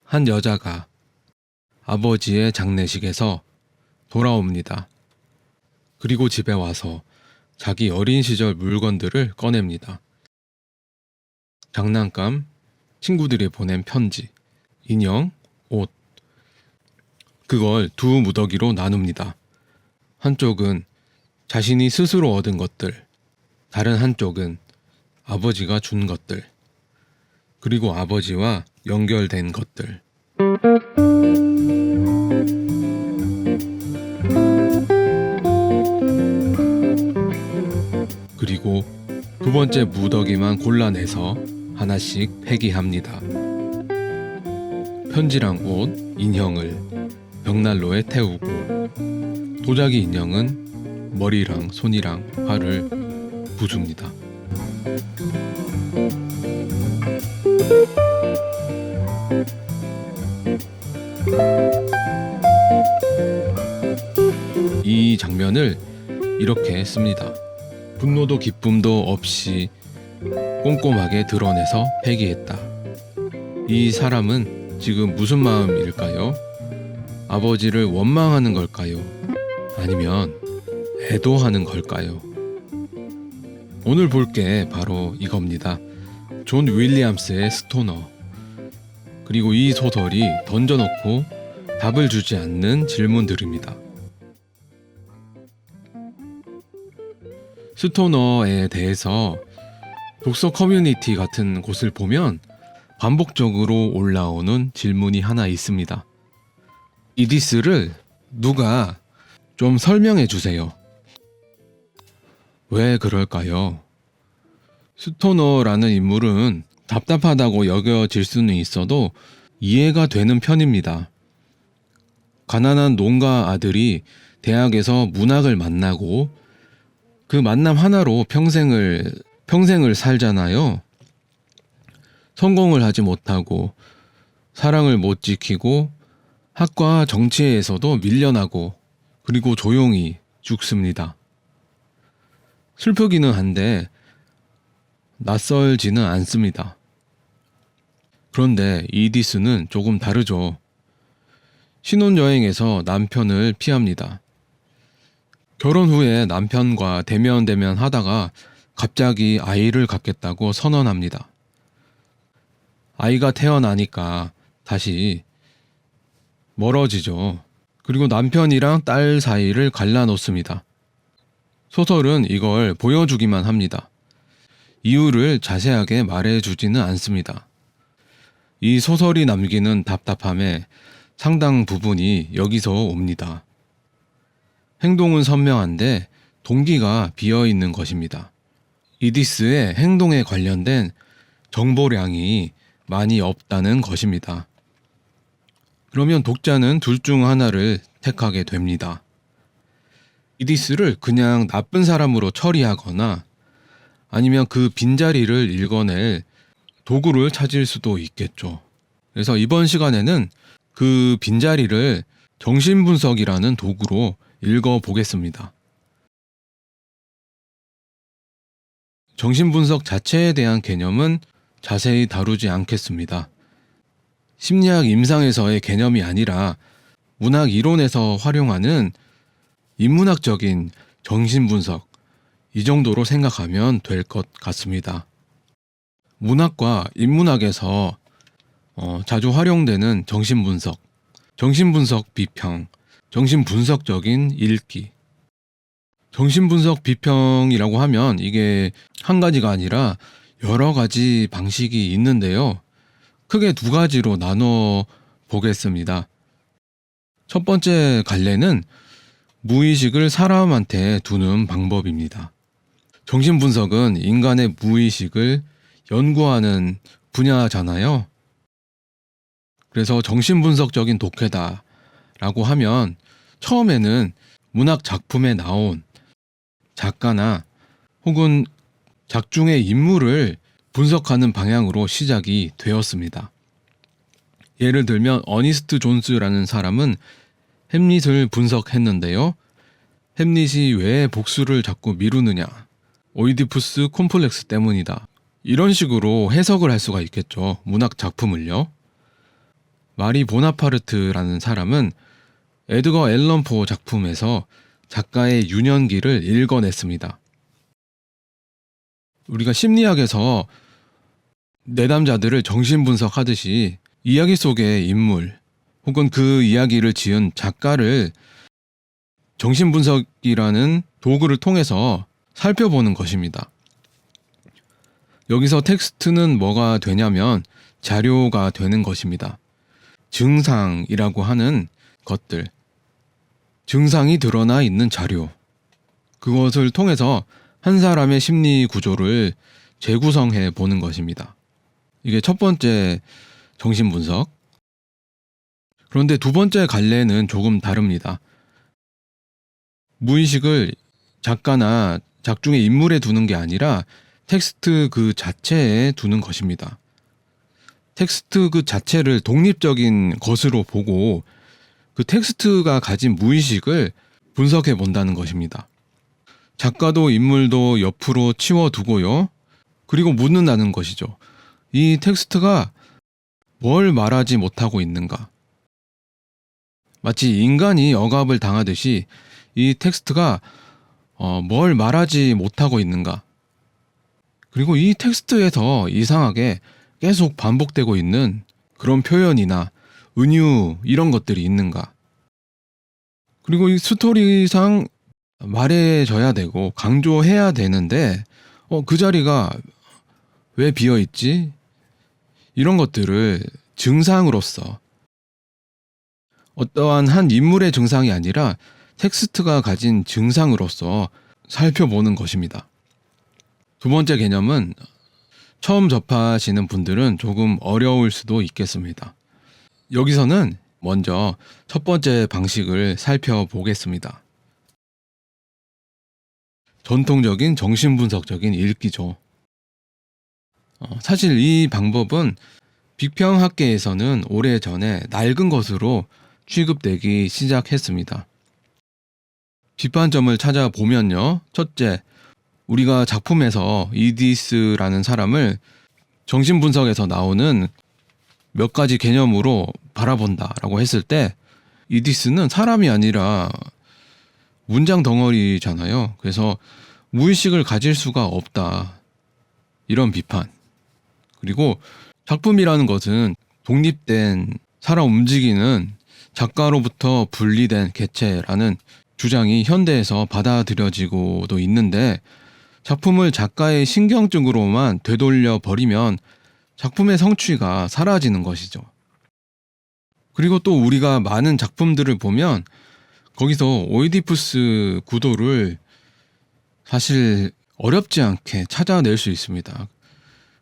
한 여자가 아버지의 장례식에서 돌아옵니다. 그리고 집에 와서 자기 어린 시절 물건들을 꺼냅니다. 장난감, 친구들이 보낸 편지, 인형, 옷. 그걸 두 무더기로 나눕니다. 한쪽은 자신이 스스로 얻은 것들, 다른 한쪽은 아버지가 준 것들, 그리고 아버지와 연결된 것들. 그리고 두 번째 무더기만 골라내서 하나씩 폐기합니다. 편지랑 옷, 인형을 벽난로에 태우고 도자기 인형은 머리랑 손이랑 팔을 부숩니다. 이 장면을 이렇게 씁니다. 분노도 기쁨도 없이 꼼꼼하게 드러내서 폐기했다. 이 사람은 지금 무슨 마음일까요? 아버지를 원망하는 걸까요? 아니면 애도하는 걸까요? 오늘 볼 게 바로 이겁니다. 존 윌리엄스의 스토너. 그리고 이 소설이 던져놓고 답을 주지 않는 질문들입니다. 스토너에 대해서 독서 커뮤니티 같은 곳을 보면 반복적으로 올라오는 질문이 하나 있습니다. 이디스를 누가 좀 설명해 주세요. 왜 그럴까요? 스토너라는 인물은 답답하다고 여겨질 수는 있어도 이해가 되는 편입니다. 가난한 농가 아들이 대학에서 문학을 만나고 그 만남 하나로 평생을 살잖아요. 성공을 하지 못하고 사랑을 못 지키고 학과 정치에서도 밀려나고 그리고 조용히 죽습니다. 슬프기는 한데 낯설지는 않습니다. 그런데 이디스는 조금 다르죠. 신혼여행에서 남편을 피합니다. 결혼 후에 남편과 대면 하다가 갑자기 아이를 갖겠다고 선언합니다. 아이가 태어나니까 다시 멀어지죠. 그리고 남편이랑 딸 사이를 갈라놓습니다. 소설은 이걸 보여주기만 합니다. 이유를 자세하게 말해주지는 않습니다. 이 소설이 남기는 답답함의 상당 부분이 여기서 옵니다. 행동은 선명한데 동기가 비어있는 것입니다. 이디스의 행동에 관련된 정보량이 많이 없다는 것입니다. 그러면 독자는 둘 중 하나를 택하게 됩니다. 이디스를 그냥 나쁜 사람으로 처리하거나 아니면 그 빈자리를 읽어낼 도구를 찾을 수도 있겠죠. 그래서 이번 시간에는 그 빈자리를 정신분석이라는 도구로 읽어보겠습니다. 정신분석 자체에 대한 개념은 자세히 다루지 않겠습니다. 심리학 임상에서의 개념이 아니라 문학 이론에서 활용하는 인문학적인 정신분석, 이 정도로 생각하면 될 것 같습니다. 문학과 인문학에서 자주 활용되는 정신분석, 정신분석 비평, 정신분석적인 읽기. 정신분석 비평이라고 하면 이게 한 가지가 아니라 여러 가지 방식이 있는데요. 크게 두 가지로 나눠 보겠습니다. 첫 번째 갈래는 무의식을 사람한테 두는 방법입니다. 정신분석은 인간의 무의식을 연구하는 분야잖아요. 그래서 정신분석적인 독해다라고 하면 처음에는 문학 작품에 나온 작가나 혹은 작중의 인물을 분석하는 방향으로 시작이 되었습니다. 예를 들면 어니스트 존스라는 사람은 햄릿을 분석했는데요. 햄릿이 왜 복수를 자꾸 미루느냐? 오이디푸스 콤플렉스 때문이다. 이런 식으로 해석을 할 수가 있겠죠. 문학 작품을요. 마리 보나파르트라는 사람은 에드거 앨런 포 작품에서 작가의 유년기를 읽어냈습니다. 우리가 심리학에서 내담자들을 정신분석하듯이 이야기 속의 인물 혹은 그 이야기를 지은 작가를 정신분석이라는 도구를 통해서 살펴보는 것입니다. 여기서 텍스트는 뭐가 되냐면 자료가 되는 것입니다. 증상이라고 하는 것들, 증상이 드러나 있는 자료, 그것을 통해서 한 사람의 심리 구조를 재구성해 보는 것입니다. 이게 첫 번째 정신분석. 그런데 두 번째 갈래는 조금 다릅니다. 무의식을 작가나 작중의 인물에 두는 게 아니라 텍스트 그 자체에 두는 것입니다. 텍스트 그 자체를 독립적인 것으로 보고 그 텍스트가 가진 무의식을 분석해 본다는 것입니다. 작가도 인물도 옆으로 치워두고요. 그리고 묻는다는 것이죠. 이 텍스트가 뭘 말하지 못하고 있는가? 마치 인간이 억압을 당하듯이 이 텍스트가 뭘 말하지 못하고 있는가? 그리고 이 텍스트에서 이상하게 계속 반복되고 있는 그런 표현이나 은유 이런 것들이 있는가? 그리고 이 스토리상 말해줘야 되고 강조해야 되는데 그 자리가 왜 비어있지? 이런 것들을 증상으로서 어떠한 한 인물의 증상이 아니라 텍스트가 가진 증상으로서 살펴보는 것입니다. 두 번째 개념은 처음 접하시는 분들은 조금 어려울 수도 있겠습니다. 여기서는 먼저 첫 번째 방식을 살펴보겠습니다. 전통적인 정신분석적인 읽기죠. 사실 이 방법은 비평학계에서는 오래전에 낡은 것으로 취급되기 시작했습니다. 비판점을 찾아보면요. 첫째, 우리가 작품에서 이디스라는 사람을 정신분석에서 나오는 몇 가지 개념으로 바라본다라고 했을 때 이디스는 사람이 아니라 문장 덩어리잖아요. 그래서 무의식을 가질 수가 없다. 이런 비판. 그리고 작품이라는 것은 독립된 살아 움직이는 작가로부터 분리된 개체라는 주장이 현대에서 받아들여지고도 있는데 작품을 작가의 신경증으로만 되돌려 버리면 작품의 성취가 사라지는 것이죠. 그리고 또 우리가 많은 작품들을 보면 거기서 오이디푸스 구도를 사실 어렵지 않게 찾아낼 수 있습니다.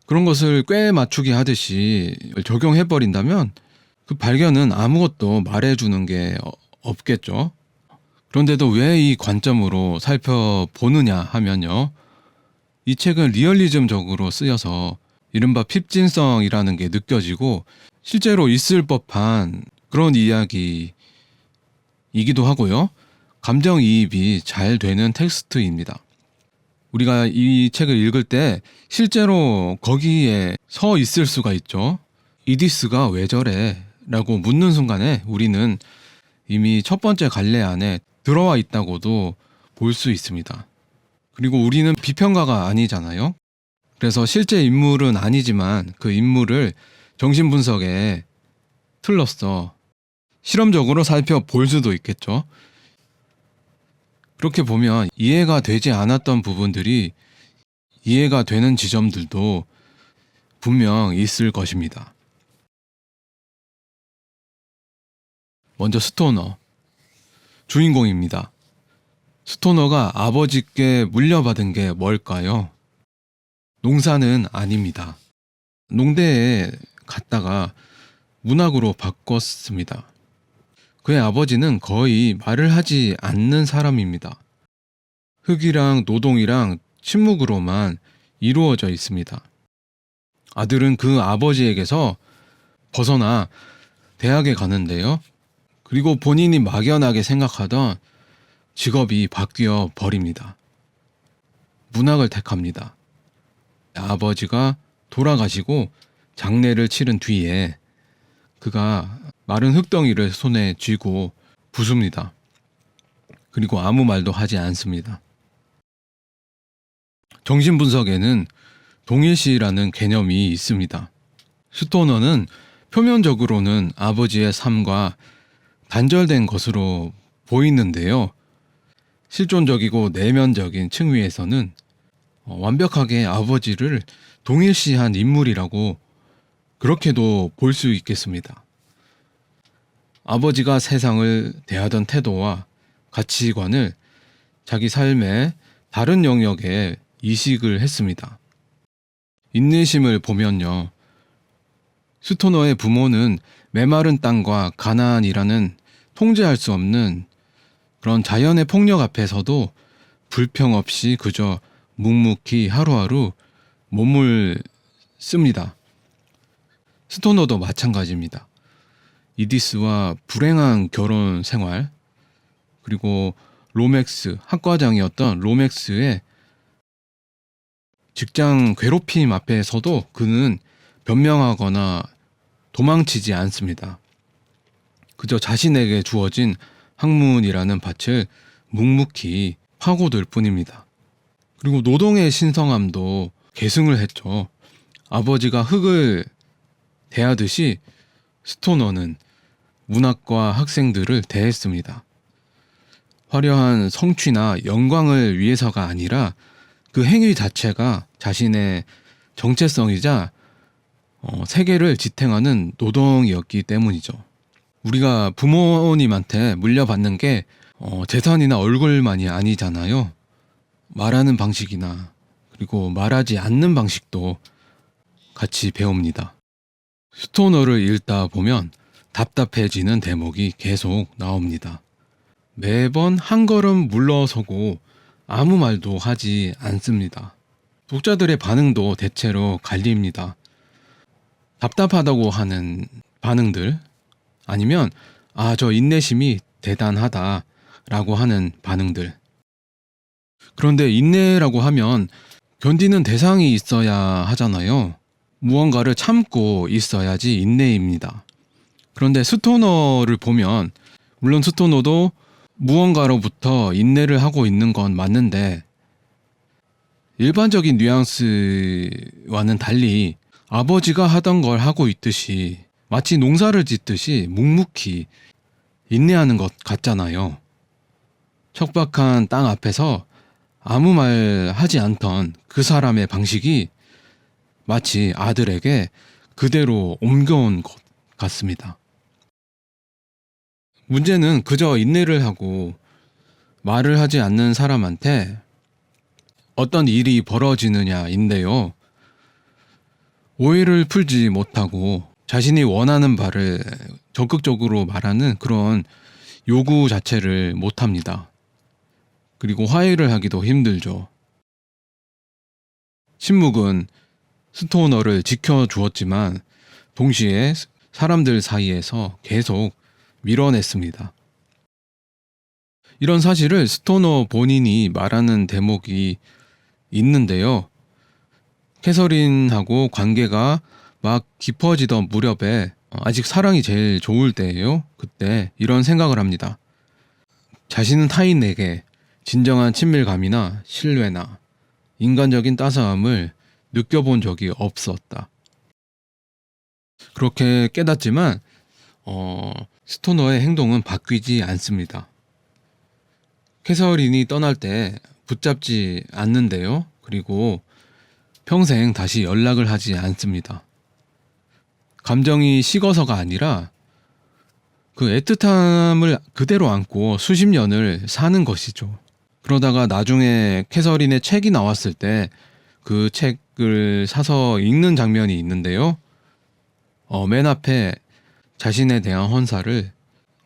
그런 것을 꽤 맞추기 하듯이 적용해버린다면 그 발견은 아무것도 말해주는 게 없겠죠. 그런데도 왜 이 관점으로 살펴보느냐 하면요. 이 책은 리얼리즘적으로 쓰여서 이른바 핍진성이라는 게 느껴지고 실제로 있을 법한 그런 이야기이기도 하고요. 감정이입이 잘 되는 텍스트입니다. 우리가 이 책을 읽을 때 실제로 거기에 서 있을 수가 있죠. 이디스가 왜 저래? 라고 묻는 순간에 우리는 이미 첫 번째 갈래 안에 들어와 있다고도 볼 수 있습니다. 그리고 우리는 비평가가 아니잖아요. 그래서 실제 인물은 아니지만 그 인물을 정신분석의 틀로서 실험적으로 살펴볼 수도 있겠죠. 그렇게 보면 이해가 되지 않았던 부분들이 이해가 되는 지점들도 분명 있을 것입니다. 먼저 스토너, 주인공입니다. 스토너가 아버지께 물려받은 게 뭘까요? 농사는 아닙니다. 농대에 갔다가 문학으로 바꿨습니다. 그의 아버지는 거의 말을 하지 않는 사람입니다. 흙이랑 노동이랑 침묵으로만 이루어져 있습니다. 아들은 그 아버지에게서 벗어나 대학에 가는데요. 그리고 본인이 막연하게 생각하던 직업이 바뀌어 버립니다. 문학을 택합니다. 아버지가 돌아가시고 장례를 치른 뒤에 그가 마른 흙덩이를 손에 쥐고 부숩니다. 그리고 아무 말도 하지 않습니다. 정신분석에는 동일시라는 개념이 있습니다. 스토너는 표면적으로는 아버지의 삶과 단절된 것으로 보이는데요. 실존적이고 내면적인 층위에서는 완벽하게 아버지를 동일시한 인물이라고 그렇게도 볼 수 있겠습니다. 아버지가 세상을 대하던 태도와 가치관을 자기 삶의 다른 영역에 이식을 했습니다. 인내심을 보면요. 스토너의 부모는 메마른 땅과 가난이라는 통제할 수 없는 그런 자연의 폭력 앞에서도 불평 없이 그저 묵묵히 하루하루 몸을 씁니다. 스토너도 마찬가지입니다. 이디스와 불행한 결혼 생활, 그리고 로맥스, 학과장이었던 로맥스의 직장 괴롭힘 앞에서도 그는 변명하거나 도망치지 않습니다. 그저 자신에게 주어진 학문이라는 밭을 묵묵히 파고들 뿐입니다. 그리고 노동의 신성함도 계승을 했죠. 아버지가 흙을 대하듯이 스토너는 문학과 학생들을 대했습니다. 화려한 성취나 영광을 위해서가 아니라 그 행위 자체가 자신의 정체성이자 세계를 지탱하는 노동이었기 때문이죠. 우리가 부모님한테 물려받는 게 재산이나 얼굴만이 아니잖아요. 말하는 방식이나 그리고 말하지 않는 방식도 같이 배웁니다. 스토너를 읽다 보면 답답해지는 대목이 계속 나옵니다. 매번 한 걸음 물러서고 아무 말도 하지 않습니다. 독자들의 반응도 대체로 갈립니다. 답답하다고 하는 반응들, 아니면 저 인내심이 대단하다라고 하는 반응들. 그런데 인내라고 하면 견디는 대상이 있어야 하잖아요. 무언가를 참고 있어야지 인내입니다. 그런데 스토너를 보면, 물론 스토너도 무언가로부터 인내를 하고 있는 건 맞는데, 일반적인 뉘앙스와는 달리 아버지가 하던 걸 하고 있듯이, 마치 농사를 짓듯이 묵묵히 인내하는 것 같잖아요. 척박한 땅 앞에서 아무 말 하지 않던 그 사람의 방식이 마치 아들에게 그대로 옮겨온 것 같습니다. 문제는 그저 인내를 하고 말을 하지 않는 사람한테 어떤 일이 벌어지느냐인데요. 오해를 풀지 못하고 자신이 원하는 바를 적극적으로 말하는 그런 요구 자체를 못합니다. 그리고 화해를 하기도 힘들죠. 침묵은 스토너를 지켜주었지만 동시에 사람들 사이에서 계속 밀어냈습니다. 이런 사실을 스토너 본인이 말하는 대목이 있는데요. 캐서린하고 관계가 막 깊어지던 무렵에, 아직 사랑이 제일 좋을 때예요. 그때 이런 생각을 합니다. 자신은 타인에게 진정한 친밀감이나 신뢰나 인간적인 따스함을 느껴본 적이 없었다. 그렇게 깨닫지만 스토너의 행동은 바뀌지 않습니다. 캐서린이 떠날 때 붙잡지 않는데요. 그리고 평생 다시 연락을 하지 않습니다. 감정이 식어서가 아니라 그 애틋함을 그대로 안고 수십 년을 사는 것이죠. 그러다가 나중에 캐서린의 책이 나왔을 때 그 책을 사서 읽는 장면이 있는데요. 맨 앞에 자신에 대한 헌사를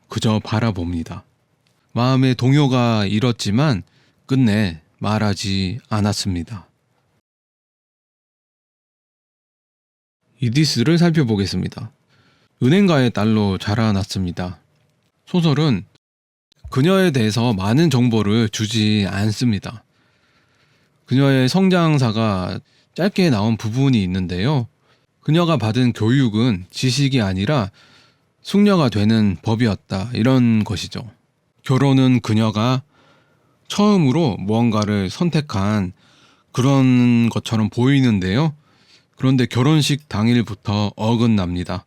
그저 바라봅니다. 마음의 동요가 일었지만 끝내 말하지 않았습니다. 이디스를 살펴보겠습니다. 은행가의 딸로 자라났습니다. 소설은 그녀에 대해서 많은 정보를 주지 않습니다. 그녀의 성장사가 짧게 나온 부분이 있는데요. 그녀가 받은 교육은 지식이 아니라 숙녀가 되는 법이었다. 이런 것이죠. 결혼은 그녀가 처음으로 무언가를 선택한 그런 것처럼 보이는데요. 그런데 결혼식 당일부터 어긋납니다.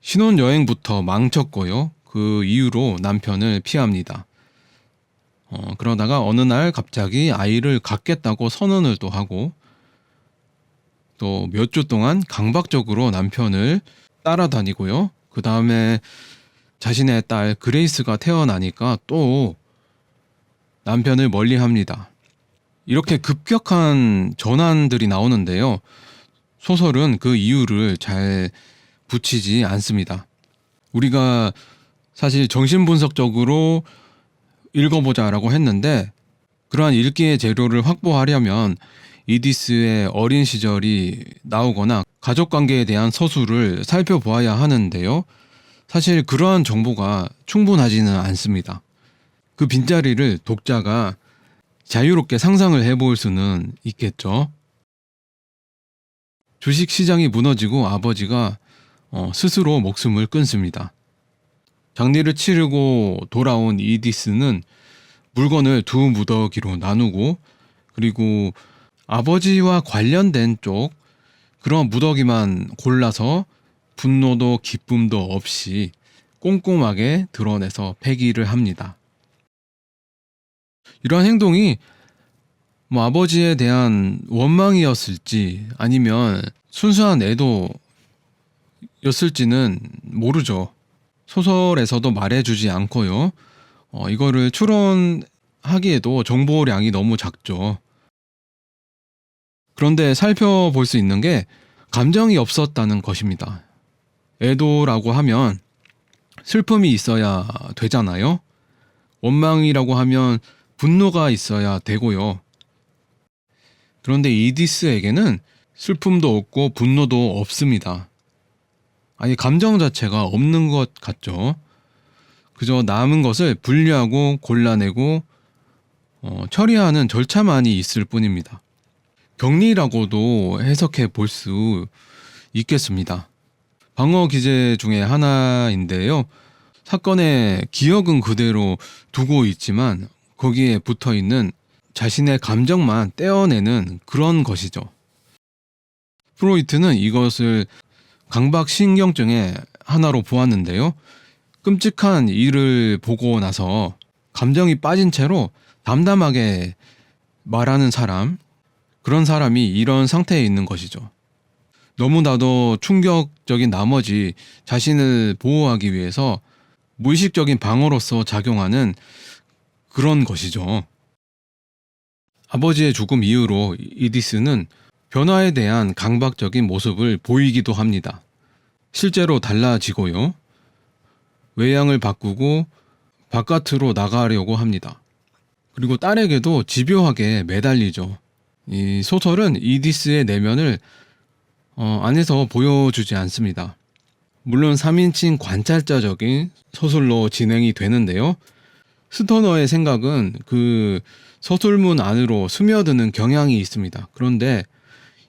신혼여행부터 망쳤고요. 그 이후로 남편을 피합니다. 그러다가 어느 날 갑자기 아이를 갖겠다고 선언을 또 하고 또 몇 주 동안 강박적으로 남편을 따라다니고요. 그 다음에 자신의 딸 그레이스가 태어나니까 또 남편을 멀리합니다. 이렇게 급격한 전환들이 나오는데요. 소설은 그 이유를 잘 붙이지 않습니다. 우리가 사실 정신분석적으로 읽어보자라고 했는데 그러한 읽기의 재료를 확보하려면 이디스의 어린 시절이 나오거나 가족관계에 대한 서술을 살펴보아야 하는데요. 사실 그러한 정보가 충분하지는 않습니다. 그 빈자리를 독자가 자유롭게 상상을 해볼 수는 있겠죠. 주식시장이 무너지고 아버지가 스스로 목숨을 끊습니다. 장례를 치르고 돌아온 이디스는 물건을 두 무더기로 나누고 그리고 아버지와 관련된 쪽 그런 무더기만 골라서 분노도 기쁨도 없이 꼼꼼하게 드러내서 폐기를 합니다. 이러한 행동이 아버지에 대한 원망이었을지 아니면 순수한 애도였을지는 모르죠. 소설에서도 말해주지 않고요. 이거를 추론하기에도 정보량이 너무 작죠. 그런데 살펴볼 수 있는 게 감정이 없었다는 것입니다. 애도라고 하면 슬픔이 있어야 되잖아요. 원망이라고 하면 분노가 있어야 되고요. 그런데 이디스에게는 슬픔도 없고 분노도 없습니다. 아니 감정 자체가 없는 것 같죠. 그저 남은 것을 분리하고 골라내고 처리하는 절차만이 있을 뿐입니다. 격리라고도 해석해 볼 수 있겠습니다. 방어 기제 중에 하나인데요. 사건의 기억은 그대로 두고 있지만 거기에 붙어 있는 자신의 감정만 떼어내는 그런 것이죠. 프로이트는 이것을 강박신경증의 하나로 보았는데요. 끔찍한 일을 보고 나서 감정이 빠진 채로 담담하게 말하는 사람, 그런 사람이 이런 상태에 있는 것이죠. 너무나도 충격적인 나머지 자신을 보호하기 위해서 무의식적인 방어로서 작용하는 그런 것이죠. 아버지의 죽음 이후로 이디스는 변화에 대한 강박적인 모습을 보이기도 합니다. 실제로 달라지고요. 외양을 바꾸고 바깥으로 나가려고 합니다. 그리고 딸에게도 집요하게 매달리죠. 이 소설은 이디스의 내면을 안에서 보여주지 않습니다. 물론 3인칭 관찰자적인 서술로 진행이 되는데요. 스토너의 생각은 그 서술문 안으로 스며드는 경향이 있습니다. 그런데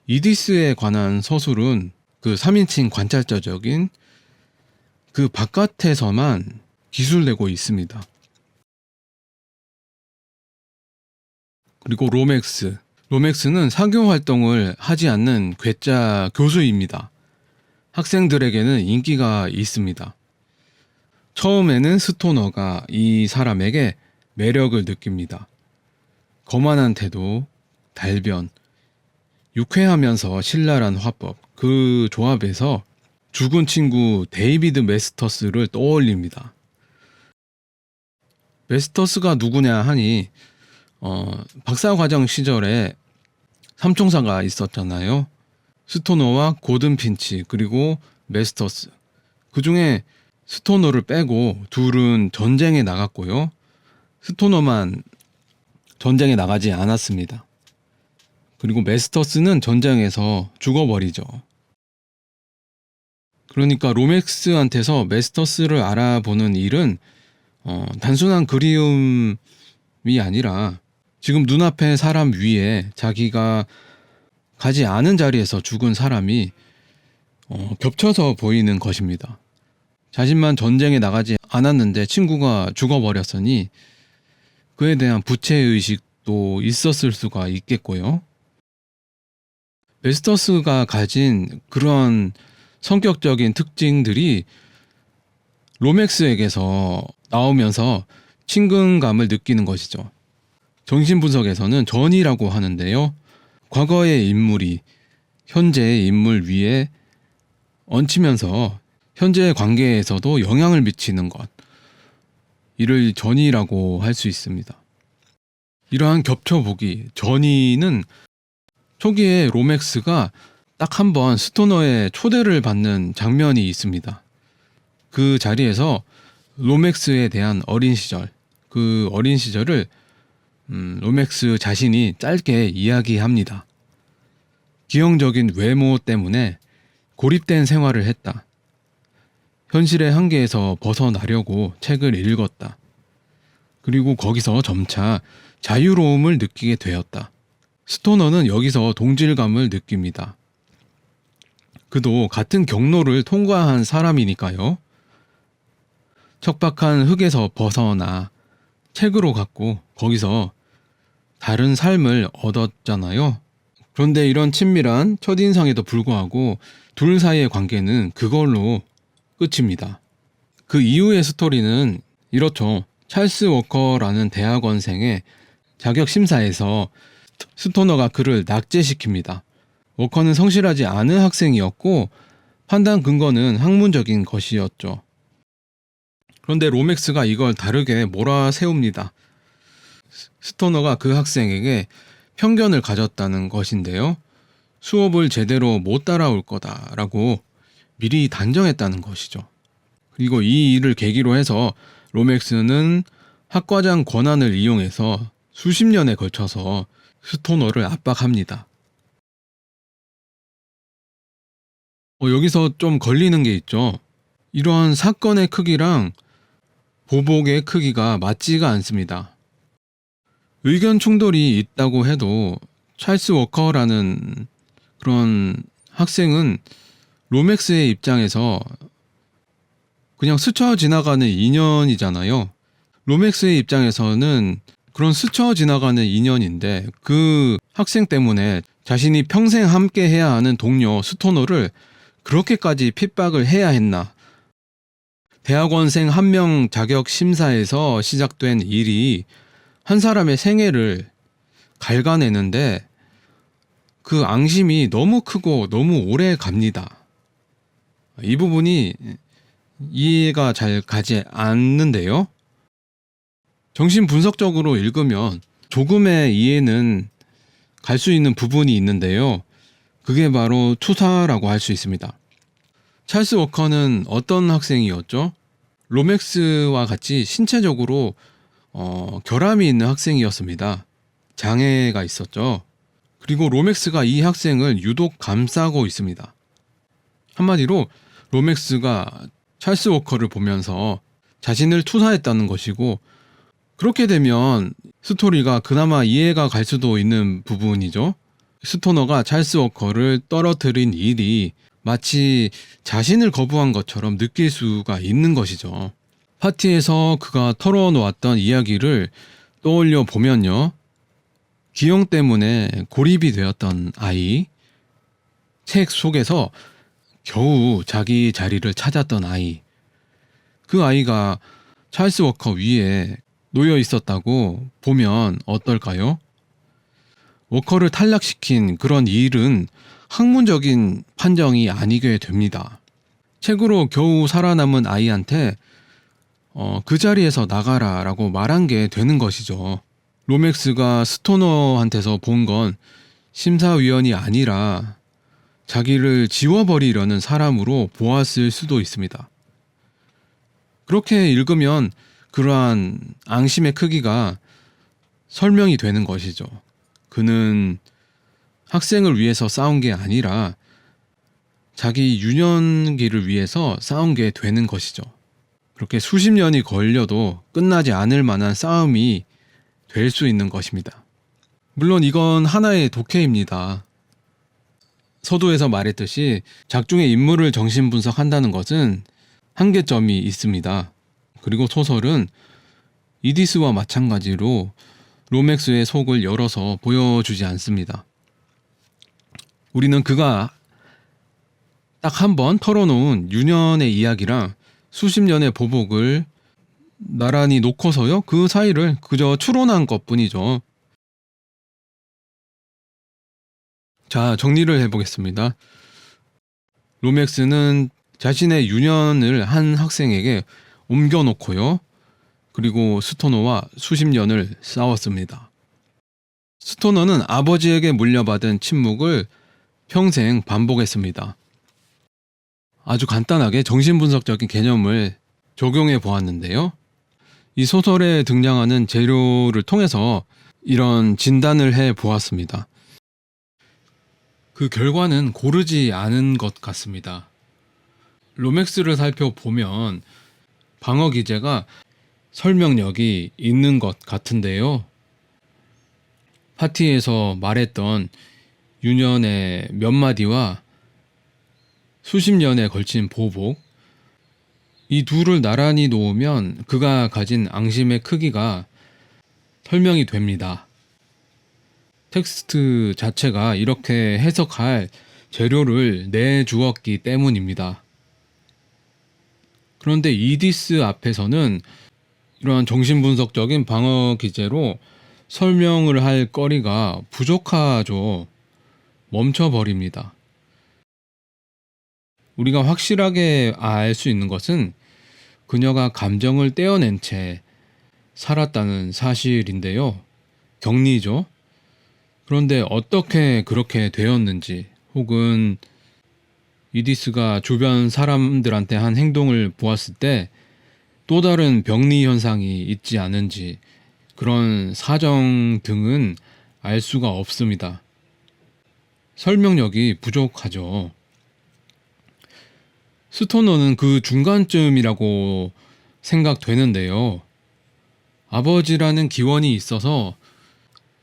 이디스에 관한 서술은 그 3인칭 관찰자적인 그 바깥에서만 기술되고 있습니다. 그리고 로맥스는 사교 활동을 하지 않는 괴짜 교수입니다. 학생들에게는 인기가 있습니다. 처음에는 스토너가 이 사람에게 매력을 느낍니다. 거만한 태도, 달변, 유쾌하면서 신랄한 화법, 그 조합에서 죽은 친구 데이비드 메스터스를 떠올립니다. 메스터스가 누구냐 하니 박사과정 시절에 삼총사가 있었잖아요. 스토너와 고든 핀치 그리고 메스터스. 그 중에 스토너를 빼고 둘은 전쟁에 나갔고요. 스토너만 전쟁에 나가지 않았습니다. 그리고 메스터스는 전쟁에서 죽어버리죠. 그러니까 로맥스한테서 메스터스를 알아보는 일은 단순한 그리움이 아니라 지금 눈앞에 사람 위에 자기가 가지 않은 자리에서 죽은 사람이 겹쳐서 보이는 것입니다. 자신만 전쟁에 나가지 않았는데 친구가 죽어버렸으니 그에 대한 부채의식도 있었을 수가 있겠고요. 베스터스가 가진 그런 성격적인 특징들이 로맥스에게서 나오면서 친근감을 느끼는 것이죠. 정신분석에서는 전이라고 하는데요. 과거의 인물이 현재의 인물 위에 얹히면서 현재의 관계에서도 영향을 미치는 것, 이를 전이라고 할 수 있습니다. 이러한 겹쳐보기, 전이는 초기에 로맥스가 딱 한 번 스토너의 초대를 받는 장면이 있습니다. 그 자리에서 로맥스에 대한 어린 시절, 그 어린 시절을 로맥스 자신이 짧게 이야기합니다. 기형적인 외모 때문에 고립된 생활을 했다. 현실의 한계에서 벗어나려고 책을 읽었다. 그리고 거기서 점차 자유로움을 느끼게 되었다. 스토너는 여기서 동질감을 느낍니다. 그도 같은 경로를 통과한 사람이니까요. 척박한 흙에서 벗어나 책으로 갔고 거기서 다른 삶을 얻었잖아요. 그런데 이런 친밀한 첫인상에도 불구하고 둘 사이의 관계는 그걸로 끝입니다. 그 이후의 스토리는 이렇죠. 찰스 워커라는 대학원생의 자격 심사에서 스토너가 그를 낙제시킵니다. 워커는 성실하지 않은 학생이었고 판단 근거는 학문적인 것이었죠. 그런데 로맥스가 이걸 다르게 몰아세웁니다. 스토너가 그 학생에게 편견을 가졌다는 것인데요. 수업을 제대로 못 따라올 거다라고 미리 단정했다는 것이죠. 그리고 이 일을 계기로 해서 로맥스는 학과장 권한을 이용해서 수십 년에 걸쳐서 스토너를 압박합니다. 여기서 좀 걸리는 게 있죠. 이러한 사건의 크기랑 보복의 크기가 맞지가 않습니다. 의견 충돌이 있다고 해도 찰스 워커라는 그런 학생은 로맥스의 입장에서 그냥 스쳐 지나가는 인연이잖아요. 로맥스의 입장에서는 그런 스쳐 지나가는 인연인데 그 학생 때문에 자신이 평생 함께 해야 하는 동료 스토너를 그렇게까지 핍박을 해야 했나. 대학원생 한 명 자격 심사에서 시작된 일이 한 사람의 생애를 갉아내는데 그 앙심이 너무 크고 너무 오래 갑니다. 이 부분이 이해가 잘 가지 않는데요. 정신분석적으로 읽으면 조금의 이해는 갈 수 있는 부분이 있는데요. 그게 바로 투사라고 할 수 있습니다. 찰스 워커는 어떤 학생이었죠? 로맥스와 같이 신체적으로 결함이 있는 학생이었습니다. 장애가 있었죠. 그리고 로맥스가 이 학생을 유독 감싸고 있습니다. 한마디로 로맥스가 찰스 워커를 보면서 자신을 투사했다는 것이고, 그렇게 되면 스토리가 그나마 이해가 갈 수도 있는 부분이죠. 스토너가 찰스 워커를 떨어뜨린 일이 마치 자신을 거부한 것처럼 느낄 수가 있는 것이죠. 파티에서 그가 털어놓았던 이야기를 떠올려 보면요. 기형 때문에 고립이 되었던 아이, 책 속에서 겨우 자기 자리를 찾았던 아이, 그 아이가 찰스 워커 위에 놓여 있었다고 보면 어떨까요? 워커를 탈락시킨 그런 일은 학문적인 판정이 아니게 됩니다. 책으로 겨우 살아남은 아이한테 그 자리에서 나가라 라고 말한 게 되는 것이죠. 로맥스가 스토너한테서 본 건 심사위원이 아니라 자기를 지워버리려는 사람으로 보았을 수도 있습니다. 그렇게 읽으면 그러한 앙심의 크기가 설명이 되는 것이죠. 그는 학생을 위해서 싸운 게 아니라 자기 유년기를 위해서 싸운 게 되는 것이죠. 그렇게 수십 년이 걸려도 끝나지 않을 만한 싸움이 될 수 있는 것입니다. 물론 이건 하나의 독해입니다. 서두에서 말했듯이 작중의 인물을 정신 분석한다는 것은 한계점이 있습니다. 그리고 소설은 이디스와 마찬가지로 로맥스의 속을 열어서 보여주지 않습니다. 우리는 그가 딱 한 번 털어놓은 유년의 이야기랑 수십 년의 보복을 나란히 놓고서요, 그 사이를 그저 추론한 것뿐이죠. 자, 정리를 해보겠습니다. 로맥스는 자신의 유년을 한 학생에게 옮겨놓고요, 그리고 스토너와 수십 년을 싸웠습니다. 스토너는 아버지에게 물려받은 침묵을 평생 반복했습니다. 아주 간단하게 정신분석적인 개념을 적용해 보았는데요. 이 소설에 등장하는 재료를 통해서 이런 진단을 해 보았습니다. 그 결과는 고르지 않은 것 같습니다. 로맥스를 살펴보면 방어 기제가 설명력이 있는 것 같은데요. 파티에서 말했던 유년의 몇 마디와 수십 년에 걸친 보복, 이 둘을 나란히 놓으면 그가 가진 앙심의 크기가 설명이 됩니다. 텍스트 자체가 이렇게 해석할 재료를 내주었기 때문입니다. 그런데 이디스 앞에서는 이러한 정신분석적인 방어 기제로 설명을 할 거리가 부족하죠. 멈춰버립니다. 우리가 확실하게 알 수 있는 것은 그녀가 감정을 떼어낸 채 살았다는 사실인데요. 격리죠. 그런데 어떻게 그렇게 되었는지, 혹은 이디스가 주변 사람들한테 한 행동을 보았을 때 또 다른 병리 현상이 있지 않은지, 그런 사정 등은 알 수가 없습니다. 설명력이 부족하죠. 스토너는 그 중간쯤이라고 생각되는데요. 아버지라는 기원이 있어서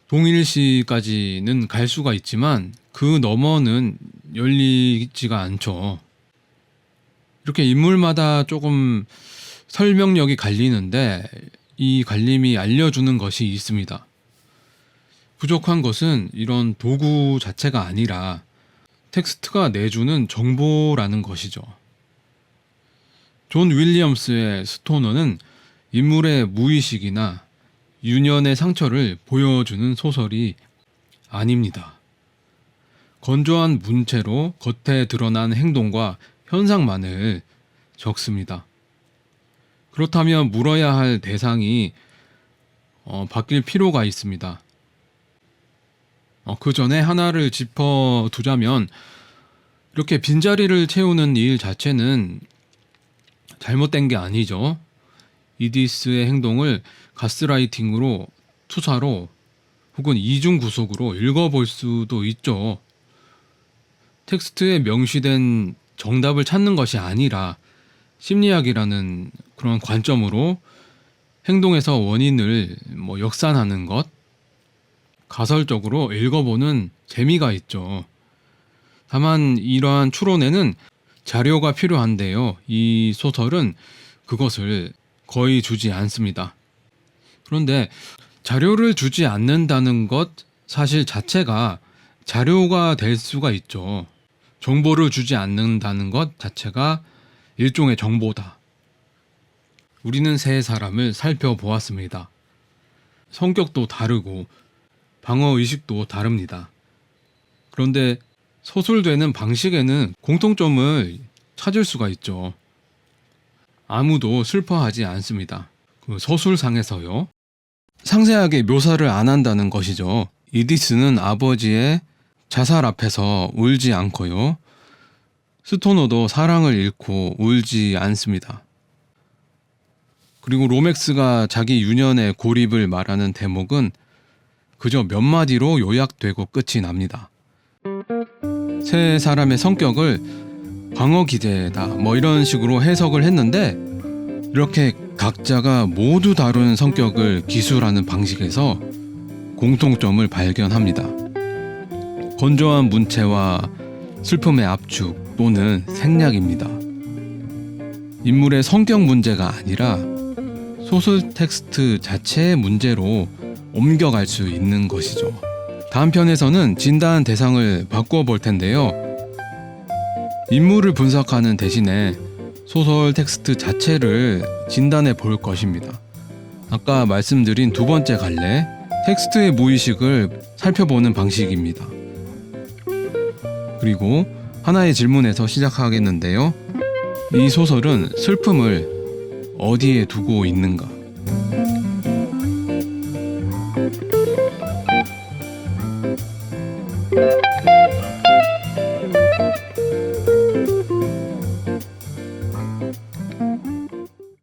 동일시까지는 갈 수가 있지만 그 너머는 열리지가 않죠. 이렇게 인물마다 조금 설명력이 갈리는데 이 갈림이 알려주는 것이 있습니다. 부족한 것은 이런 도구 자체가 아니라 텍스트가 내주는 정보라는 것이죠. 존 윌리엄스의 스토너는 인물의 무의식이나 유년의 상처를 보여주는 소설이 아닙니다. 건조한 문체로 겉에 드러난 행동과 현상만을 적습니다. 그렇다면 물어야 할 대상이 바뀔 필요가 있습니다. 그 전에 하나를 짚어두자면, 이렇게 빈자리를 채우는 일 자체는 잘못된 게 아니죠. 이디스의 행동을 가스라이팅으로, 투사로, 혹은 이중구속으로 읽어볼 수도 있죠. 텍스트에 명시된 정답을 찾는 것이 아니라 심리학이라는 그런 관점으로 행동에서 원인을 역산하는 것, 가설적으로 읽어보는 재미가 있죠. 다만 이러한 추론에는 자료가 필요한데요. 이 소설은 그것을 거의 주지 않습니다. 그런데 자료를 주지 않는다는 것 사실 자체가 자료가 될 수가 있죠. 정보를 주지 않는다는 것 자체가 일종의 정보다. 우리는 세 사람을 살펴보았습니다. 성격도 다르고 방어의식도 다릅니다. 그런데 서술되는 방식에는 공통점을 찾을 수가 있죠. 아무도 슬퍼하지 않습니다. 그 서술상에서요. 상세하게 묘사를 안 한다는 것이죠. 이디스는 아버지의 자살 앞에서 울지 않고요. 스토너도 사랑을 잃고 울지 않습니다. 그리고 로맥스가 자기 유년의 고립을 말하는 대목은 그저 몇 마디로 요약되고 끝이 납니다. 세 사람의 성격을 방어 기제다 이런 식으로 해석을 했는데, 이렇게 각자가 모두 다른 성격을 기술하는 방식에서 공통점을 발견합니다. 건조한 문체와 슬픔의 압축 또는 생략입니다. 인물의 성격 문제가 아니라 소설 텍스트 자체의 문제로 옮겨갈 수 있는 것이죠. 다음 편에서는 진단 대상을 바꾸어 볼 텐데요. 인물을 분석하는 대신에 소설 텍스트 자체를 진단해 볼 것입니다. 아까 말씀드린 두 번째 갈래, 텍스트의 무의식을 살펴보는 방식입니다. 그리고 하나의 질문에서 시작하겠는데요. 이 소설은 슬픔을 어디에 두고 있는가?